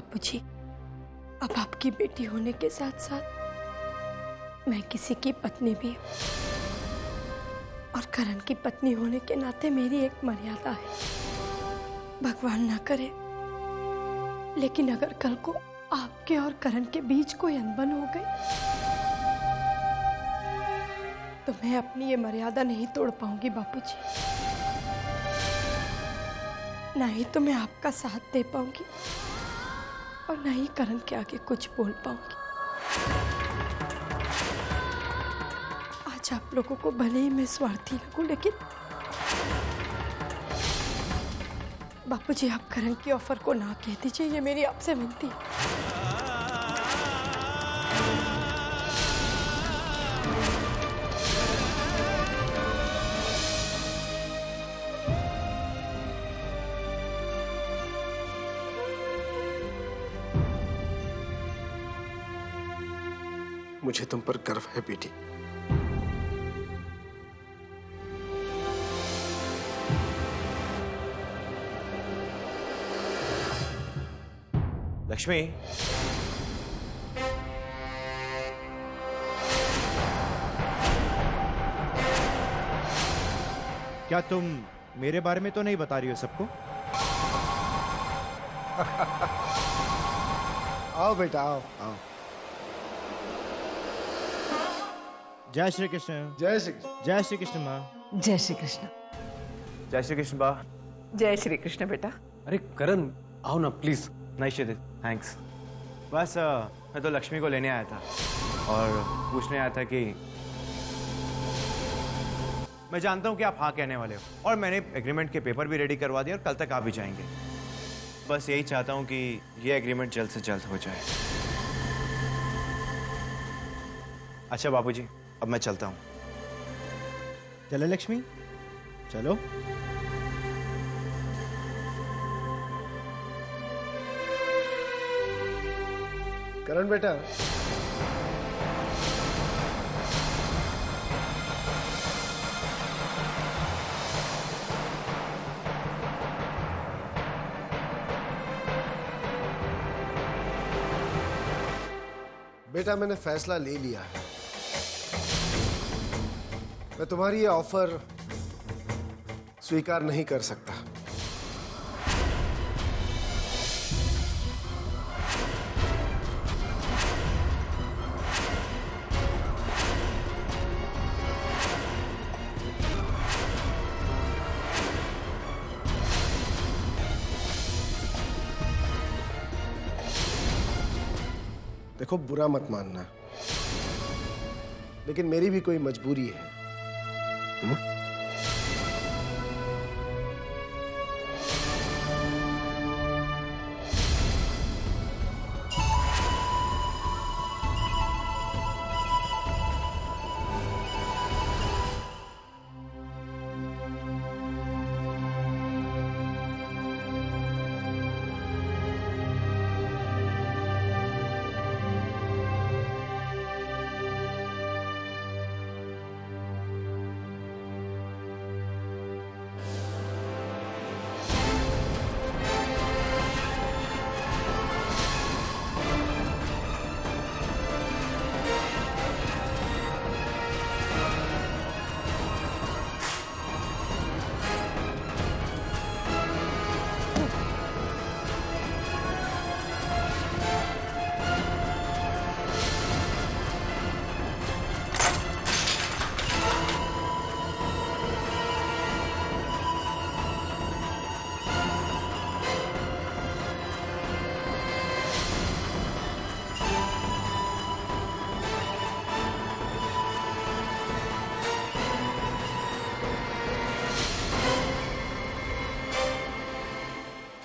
बापूजी, अब आपकी बेटी होने के साथ साथ मैं किसी की पत्नी भी हूँ, और करण की पत्नी होने के नाते मेरी एक मर्यादा है। भगवान ना करे, लेकिन अगर कल को आपके और करण के बीच कोई अनबन हो गई तो मैं अपनी ये मर्यादा नहीं तोड़ पाऊंगी बापूजी। ना ही तो मैं आपका साथ दे पाऊंगी और ना ही करण के आगे कुछ बोल पाऊंगी। आज आप लोगों को भले ही मैं स्वार्थी लगूं, लेकिन बापूजी आप करण की ऑफर को ना कह दीजिए, ये मेरी आपसे विनती है। मुझे तुम पर गर्व है बेटी। लक्ष्मी, क्या तुम मेरे बारे में तो नहीं बता रही हो सबको? आओ बेटा, आओ आओ। जय श्री कृष्ण। जय श्री कृष्ण। जय श्री कृष्ण माँ। जय श्री कृष्ण। जय श्री कृष्ण बा। जय श्री कृष्ण बेटा। अरे करण, आओ ना प्लीज। नहीं शिदित, थैंक्स। बस मैं तो लक्ष्मी को लेने आया था और पूछने आया था कि मैं जानता हूं कि आप हाँ कहने वाले हो और मैंने एग्रीमेंट के पेपर भी रेडी करवा दिए और कल तक आ भी जाएंगे। बस यही चाहता हूं कि ये एग्रीमेंट जल्द से जल्द हो जाए। अच्छा बाबूजी, अब मैं चलता हूं। चलो लक्ष्मी, चलो। करण बेटा, बेटा मैंने फैसला ले लिया है। मैं तुम्हारी ये ऑफर स्वीकार नहीं कर सकता। देखो, बुरा मत मानना, लेकिन मेरी भी कोई मजबूरी है।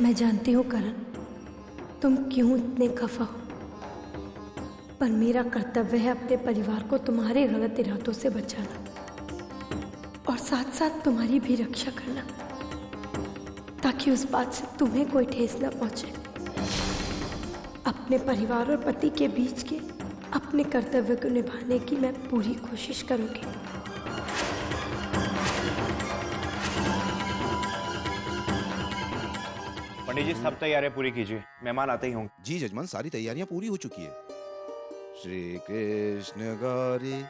मैं जानती हूँ करण, तुम क्यों इतने खफा हो, पर मेरा कर्तव्य है अपने परिवार को तुम्हारे गलत इरादों से बचाना और साथ साथ तुम्हारी भी रक्षा करना, ताकि उस बात से तुम्हें कोई ठेस न पहुंचे। अपने परिवार और पति के बीच के अपने कर्तव्य को निभाने की मैं पूरी कोशिश करूंगी। पंडित जी सब तैयारियां पूरी कीजिए, मेहमान आते ही होंगे। जी जजमान, सारी तैयारियां पूरी हो चुकी है। श्री कृष्ण गौरी।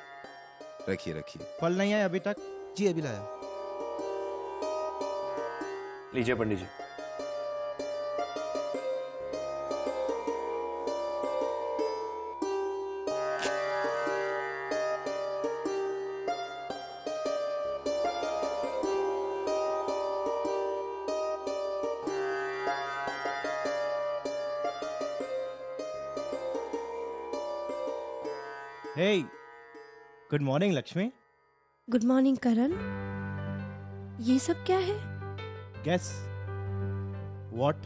रखिए रखिए। फल नहीं आए अभी तक? जी अभी लाया। लीजिए Pandit ji. Hey, good morning Lakshmi. Good morning Karan. ये सब क्या है? Guess what?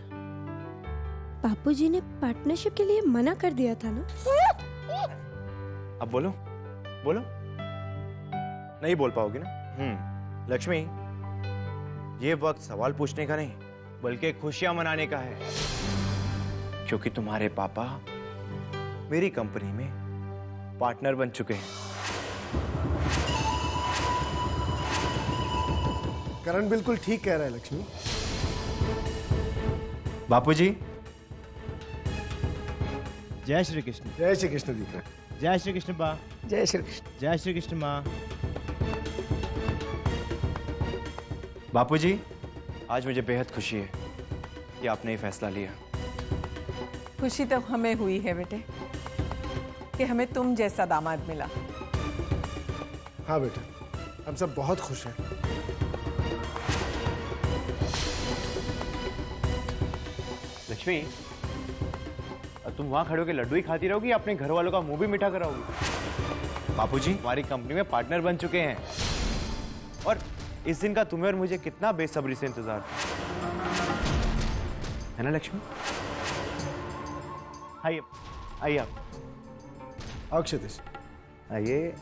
बापूजी ने पार्टनरशिप के लिए मना कर दिया था ना? अब बोलो बोलो। नहीं बोल पाओगी ना? लक्ष्मी, ये वक्त सवाल पूछने का नहीं बल्कि खुशियां मनाने का है, क्योंकि तुम्हारे पापा मेरी कंपनी में पार्टनर बन चुके हैं। करण बिल्कुल ठीक कह रहा है लक्ष्मी। बापूजी, जय श्री कृष्ण। जय श्री कृष्ण दीपक। जय श्री कृष्ण बा। जय श्री कृष्ण। जय श्री कृष्ण माँ। बापूजी, आज मुझे बेहद खुशी है कि आपने ये फैसला लिया। खुशी तो हमें हुई है बेटे कि हमें तुम जैसा दामाद मिला। हाँ बेटा, हम सब बहुत खुश हैं। लक्ष्मी, तुम वहां खड़े होकर लड्डू ही खाती रहोगी या अपने घर वालों का मुंह भी मीठा कराओगी? बापूजी हमारी कंपनी में पार्टनर बन चुके हैं और इस दिन का तुम्हें और मुझे कितना बेसब्री से इंतजार था, है ना लक्ष्मी? आइए आइए आप। आओ क्षितिज। आइए।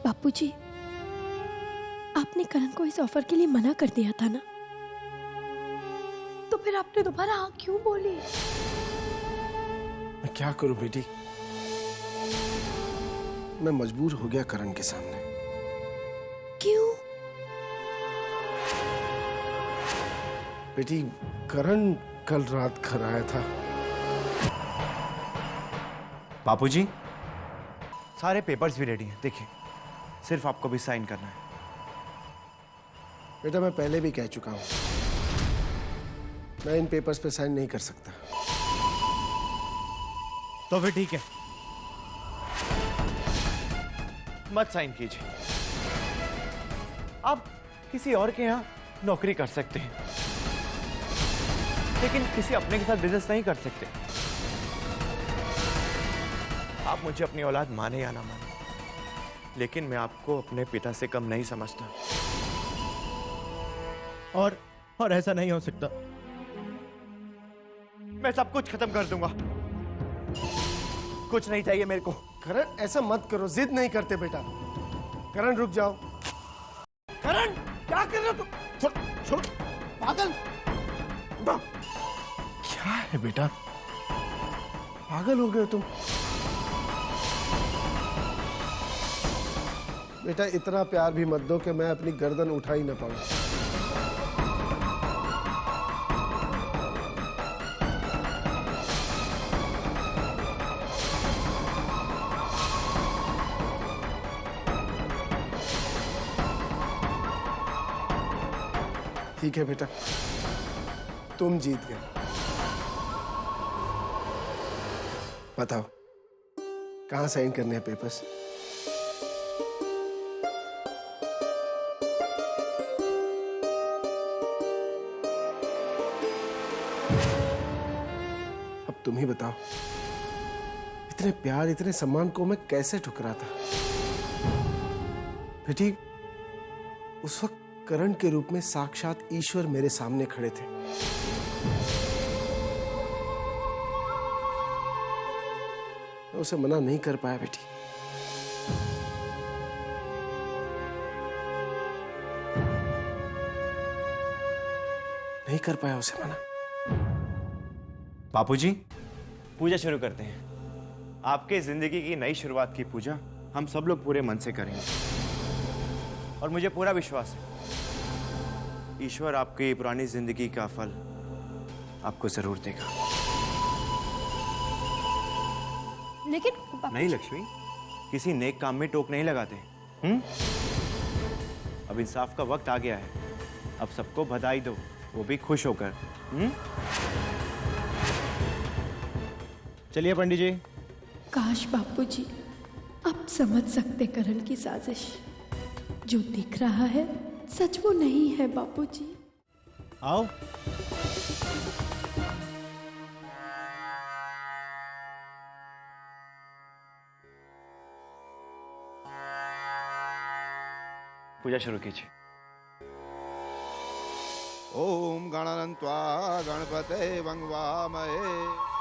बापूजी, आपने करण को इस ऑफर के लिए मना कर दिया था ना? तो फिर आपने दोबारा हाँ क्यों बोली? मैं क्या करूं बेटी, मैं मजबूर हो गया करण के सामने। क्यों? बेटी, करण कल रात घर आया था। बापूजी, सारे पेपर्स भी रेडी हैं, देखिए सिर्फ आपको भी साइन करना है। बेटा, मैं पहले भी कह चुका हूं, मैं इन पेपर्स पे साइन नहीं कर सकता। तो फिर ठीक है, मत साइन कीजिए। आप किसी और के यहां नौकरी कर सकते हैं, लेकिन किसी अपने के साथ बिजनेस नहीं कर सकते। आप मुझे अपनी औलाद माने या ना माने, लेकिन मैं आपको अपने पिता से कम नहीं समझता। और ऐसा नहीं हो सकता। मैं सब कुछ खत्म कर दूंगा, कुछ नहीं चाहिए मेरे को। करण, ऐसा मत करो, जिद नहीं करते बेटा। करण रुक जाओ। करण, क्या कर रहे हो तुम? छोड़ छोड़, पागल। क्या है बेटा, पागल हो गए तुम? बेटा, इतना प्यार भी मत दो कि मैं अपनी गर्दन उठा ही ना पाऊं। ठीक है बेटा, तुम जीत गए। बताओ, कहां साइन करने हैं पेपर्स? अब तुम ही बताओ, इतने प्यार, इतने सम्मान को मैं कैसे ठुकरा था? बेटी, उस वक्त करण के रूप में साक्षात ईश्वर मेरे सामने खड़े थे। मैं उसे मना नहीं कर पाया बेटी। नहीं कर पाया उसे मना। बापूजी, पूजा शुरू करते हैं। आपके जिंदगी की नई शुरुआत की पूजा हम सब लोग पूरे मन से करेंगे और मुझे पूरा विश्वास है ईश्वर आपकी पुरानी जिंदगी का फल आपको जरूर देगा। लेकिन नहीं लक्ष्मी, किसी नेक काम में टोक नहीं लगाते। अब इंसाफ का वक्त आ गया है, अब सबको बधाई दो, वो भी खुश होकर। चलिए पंडित जी। काश बापूजी आप समझ सकते करण की साजिश। जो दिख रहा है सच वो नहीं है बापूजी। आओ। पूजा शुरू कीजिए। ओम गणानन्त्वा गणपते वंगवामहे।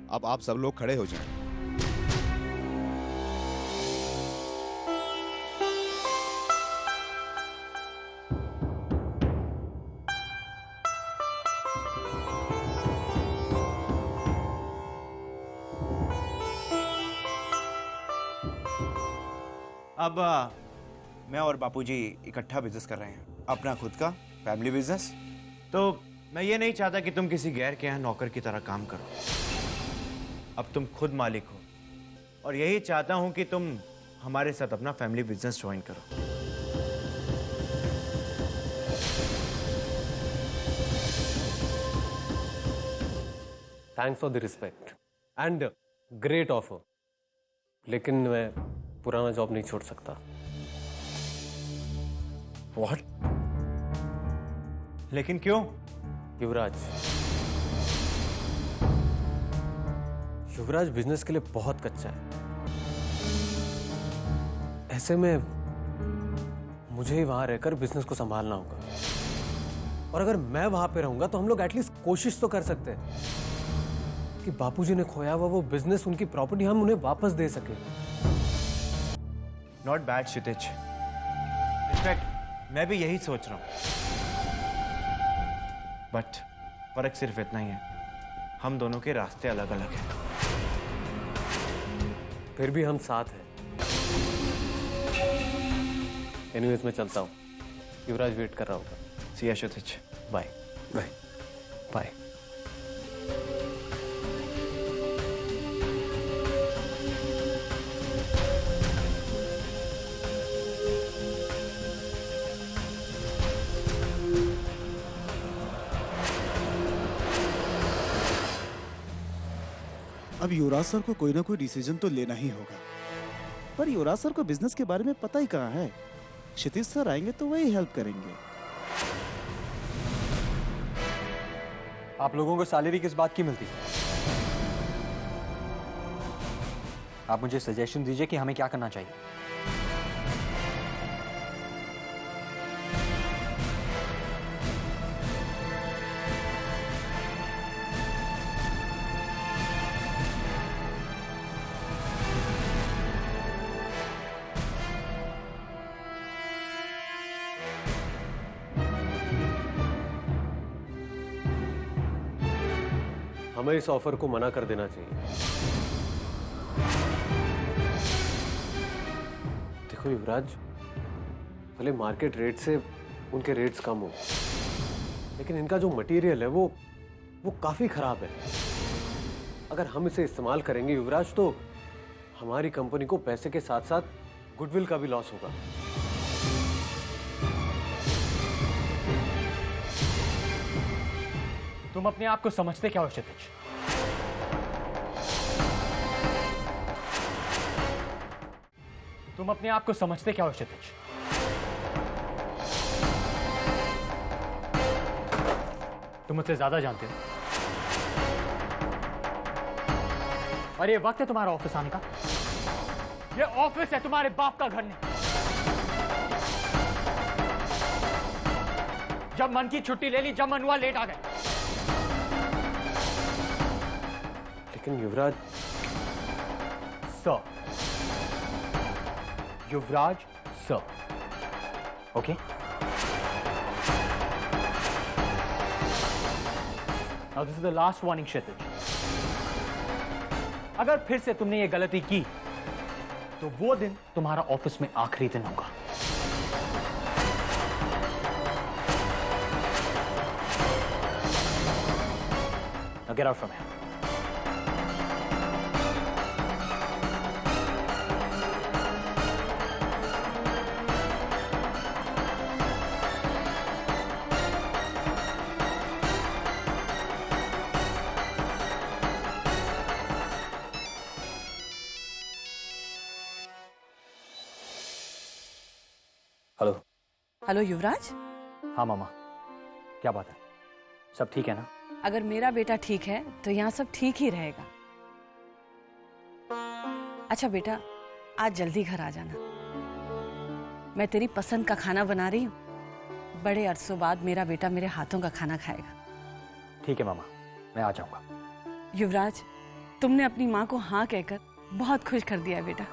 अब आप सब लोग खड़े हो जाएं। अब मैं और बापूजी इकट्ठा बिजनेस कर रहे हैं, अपना खुद का फैमिली बिजनेस। तो मैं ये नहीं चाहता कि तुम किसी गैर के यहाँ नौकर की तरह काम करो। अब तुम खुद मालिक हो और यही चाहता हूं कि तुम हमारे साथ अपना फैमिली बिजनेस ज्वाइन करो। Thanks for the respect and great offer, लेकिन मैं पुराना जॉब नहीं छोड़ सकता। व्हाट? लेकिन क्यों? युवराज बिजनेस के लिए बहुत कच्चा है। ऐसे में मुझे ही वहां रहकर बिजनेस को संभालना होगा, और अगर मैं वहां पे रहूंगा तो हम लोग एटलीस्ट कोशिश तो कर सकते हैं कि बापूजी ने खोया हुआ वो बिजनेस, उनकी प्रॉपर्टी हम उन्हें वापस दे सके। नॉट बैड क्षितिज, इनफैक्ट मैं भी यही सोच रहा हूं। बट फर्क सिर्फ इतना ही है, हम दोनों के रास्ते अलग अलग हैं। फिर भी हम साथ हैं। एनीवेज मैं चलता हूँ, युवराज वेट कर रहा होगा। See you Kshitij, bye bye bye. अब युवराज सर को कोई ना कोई डिसीजन तो लेना ही होगा, पर युवराज सर को बिजनेस के बारे में पता ही कहाँ है। क्षितिज सर आएंगे तो वही हेल्प करेंगे। आप लोगों को सैलरी किस बात की मिलती है? आप मुझे सजेशन दीजिए कि हमें क्या करना चाहिए। हमें इस ऑफर को मना कर देना चाहिए। देखो युवराज, भले मार्केट रेट से उनके रेट्स कम हो, लेकिन इनका जो मटेरियल है वो काफी खराब है। अगर हम इसे इस्तेमाल करेंगे युवराज, तो हमारी कंपनी को पैसे के साथ साथ गुडविल का भी लॉस होगा। तुम अपने आप को समझते क्या हो क्षितिज? तुम अपने आप को समझते क्या हो क्षितिज? तुम मुझसे ज्यादा जानते हो। और ये वक्त है तुम्हारा ऑफिस आने का। ये ऑफिस है, तुम्हारे बाप का घर नहीं। जब मन की छुट्टी ले ली, जब मन हुआ लेट आ गए। लेकिन Yuvraj, sir, Yuvraj sir, okay? Now this is the last warning, Kshitij. अगर फिर से तुमने ये गलती की तो वो दिन तुम्हारा ऑफिस में आखिरी दिन होगा। Now get out from here. Hello. Hello Yuvraj. हाँ मामा, क्या बात है? सब ठीक है ना? अगर मेरा बेटा ठीक है तो यहाँ सब ठीक ही रहेगा। अच्छा बेटा, आज जल्दी घर आ जाना। मैं तेरी पसंद का खाना बना रही हूँ। बड़े अरसों बाद मेरा बेटा मेरे हाथों का खाना खाएगा। ठीक है मामा, मैं आ जाऊंगा। युवराज, तुमने अपनी माँ को हाँ कहकर बहुत खुश कर दिया बेटा।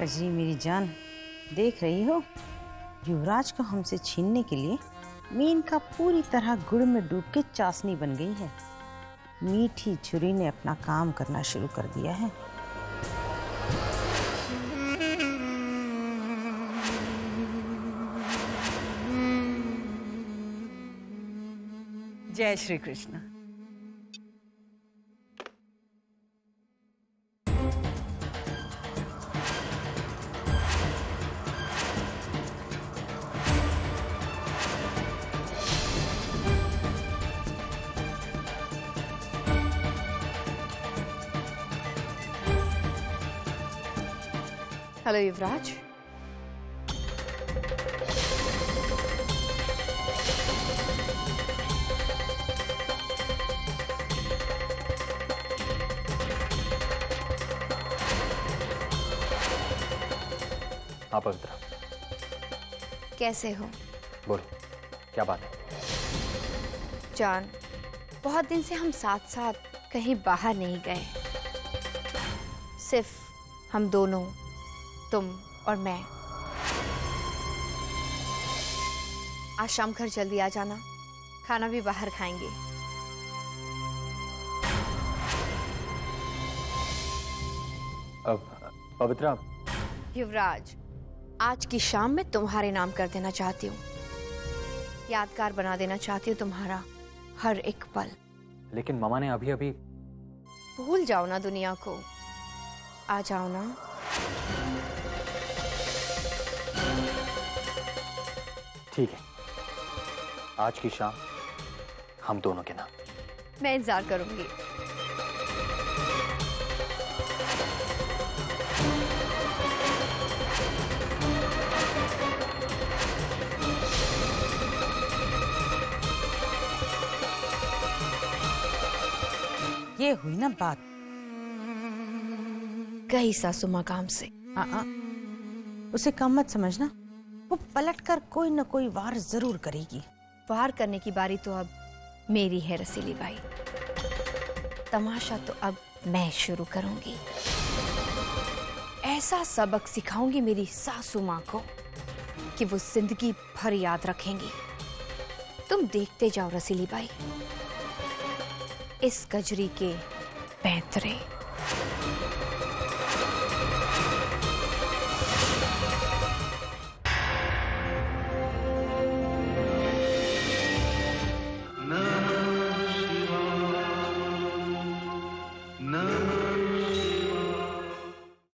कजरी मेरी जान, देख रही हो, युवराज को हमसे छीनने के लिए मेनका पूरी तरह गुड़ में डूब के चाशनी बन गई है। मीठी छुरी ने अपना काम करना शुरू कर दिया है। जय श्री कृष्ण। हेलो युवराज। हाँ पवित्रा, कैसे हो? बोलो, क्या बात है? जान, बहुत दिन से हम साथ साथ कहीं बाहर नहीं गए। सिर्फ हम दोनों, तुम और मैं। आज शाम घर जल्दी आ जाना, खाना भी बाहर खाएंगे। अब पवित्रा। युवराज, आज की शाम मैं तुम्हारे नाम कर देना चाहती हूँ। यादगार बना देना चाहती हूँ तुम्हारा हर एक पल। लेकिन मामा ने अभी अभी। भूल जाओ ना दुनिया को, आ जाओ ना। ठीक है, आज की शाम हम दोनों के नाम। मैं इंतजार करूंगी। ये हुई ना बात। गई सासू माँ काम से। उसे कम मत समझना, वो पलटकर कोई न कोई वार जरूर करेगी। वार करने की बारी तो अब मेरी है रसीली बाई। तमाशा तो अब मैं शुरू करूंगी। ऐसा सबक सिखाऊंगी मेरी सासू माँ को कि वो जिंदगी भर याद रखेंगी। तुम देखते जाओ रसीली बाई, इस कजरी के पैंतरे।